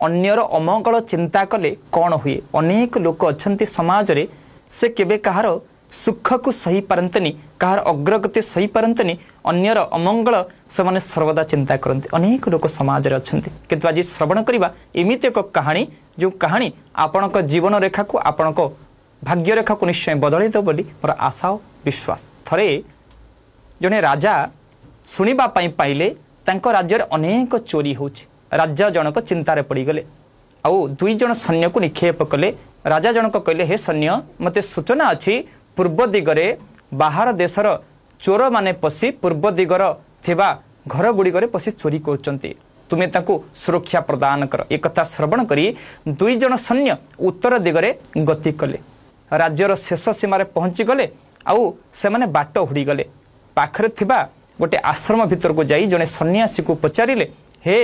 अन्यर अमंगल चिंता कले कौन हुए। अनेक लोक अच्छा समाज रे से केबे कहार सुख को सही पारंतनी, कहार अग्रगति सही पारंतनी, अन्यर अमंगल से माने सर्वदा चिंता करते। अनेक लोक समाज रे अछंती, किंतु आज श्रवण करिबा एमिति एक कहानी जो कहानी आपणक जीवन रेखा को आपणक भाग्य रेखा को निश्चय बदलै दो बोली मोर आशा और विश्वास। थरे जने राजा सुनिबा पई पाइले तांको राज्य रे अनेक चोरी होछि। राजा जनक चिंतार पड़गले आउ दुई जन सैन्य को निक्षेप कले। राजा जनक कहले हे सैन्य मते सूचना अच्छी पूर्व दिगरे बाहर देशर चोर माने पशि पूर्व दिगर थिबा घर गुड़िक पशि चोरी करचंती, तुमे तांको सुरक्षा प्रदान कर। एक कथा श्रवण करी दुई जन सैन्य उत्तर दिगरे गति कले। राज्यर शेष सीमार पहुँची गले आउ से माने बाट हुड़ी गले। पाखरे थिबा गोटे आश्रम भितर को जाई जने सन्यासी को पचारिले हे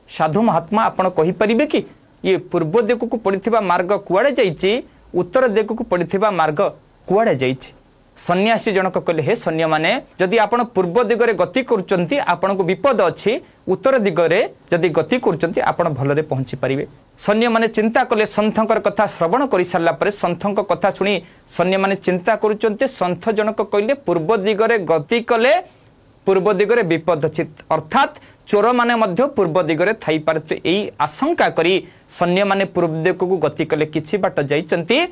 साधु महात्मा आपण कहि परिबे कि ये पूर्व दिग को पड़िथिबा मार्ग कुआड़े जाइछि, उत्तर दिग को पड़िथिबा मार्ग कुआड़े जाइछि। सन्यासी जनक कहले हे सैन्य माने जदि आपण पूर्व दिगरे गति करूचंती आपण को विपद अछि, उत्तर दिगरे जदि गति करूचंती आपण भलरे पहुंची परिबे। सैन्य माने चिंता कले। सन्थंकर कथा श्रवण करि सारला परे सन्थंक कथा सुनी सैन्य माने चिंता करूचंती। सन्थ जनक कहले पूर्व दिगरे गति कले पूर्व दिगरे विपद अछि, अर्थात चोर माने मध्य पूर्व दिगरे थाई पारते। एई आशंका करी सैन्य माने पूर्व दिग को गति कले। किछि बाट जाइचंती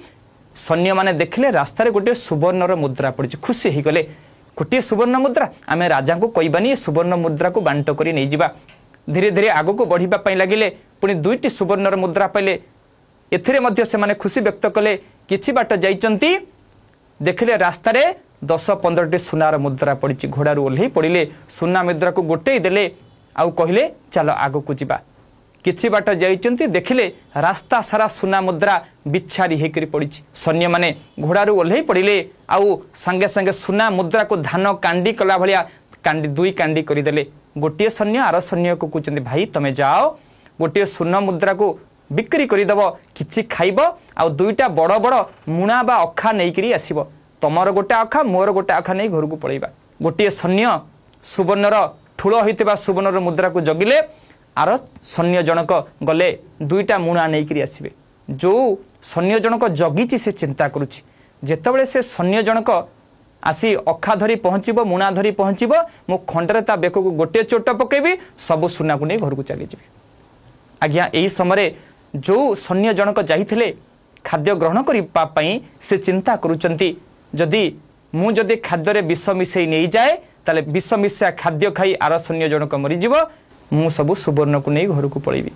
सैन्य माने देखले रास्ता रे गोटे सुवर्णर मुद्रा पड़छि। खुशी हे गले गोटे सुवर्ण मुद्रा, आमे राजा को कहबानी सुवर्ण मुद्रा को बांट करी नै जिबा। धीरे धीरे आगो को बढ़िबा पई लागिले। पुनी दुईटी सुवर्णर मुद्रा पाइले। एथिरे मध्य से माने खुशी व्यक्त कले। किछि बाट जाइचंती देखले रास्ता रे 10-15टी सुनार मुद्रा पड़ी। घोड़ारू ओह्लै पड़े सुना मुद्रा को गोटे देले आउ कहले चलो आगो को जिबा। किछि बाट जाइचंती देखिले रास्ता सारा सुना मुद्रा बिछारी हेकरी पड़ी। सैन्य माने घोड़ारू ओह्लै पड़े आउ संगे संगे सुना मुद्रा को धान कांडी कला भलिया कांडी दुई कांडी करदेले। गोटे सैन्य आर सैन्य को कहते भाई तमे जाओ गोटे सुना मुद्रा को बिक्री करदेव, किछि खाइब आउ दुईटा बड़ बड़ मुणा बा अखा नहींकरी आसीब। तमर गोटे अखा मोर गोटे अखा नहीं घर को पड़ेगा। गोटे सैन्य सुवर्णर ठूल होता सुवर्णर मुद्रा को जगिले, आर सैन्य जनक गले दुईटा मुणा नहीं आसबे। जो सैन्य जनक जगिची से चिंता करुच्ची। जेतेबेले से सैन्य जनक आसी अखा धरी पहुँचब मुणा धरी पहुँचब मो खंडरे ता बेक को गोटे चोट पकेबी सब सुना को नहीं घर को चली जाबी। आज्ञा यही समय जो सैन्य जनक जाइथिले खाद्य ग्रहण करने से चिंता करुचंती जदि मु जदि खाद्य विष मिसई नहीं जाए ताले विष मिशा खाद्य खाई आर सैन्य जनक मरीज मु सब सुवर्ण को नहीं घर को पलैबी।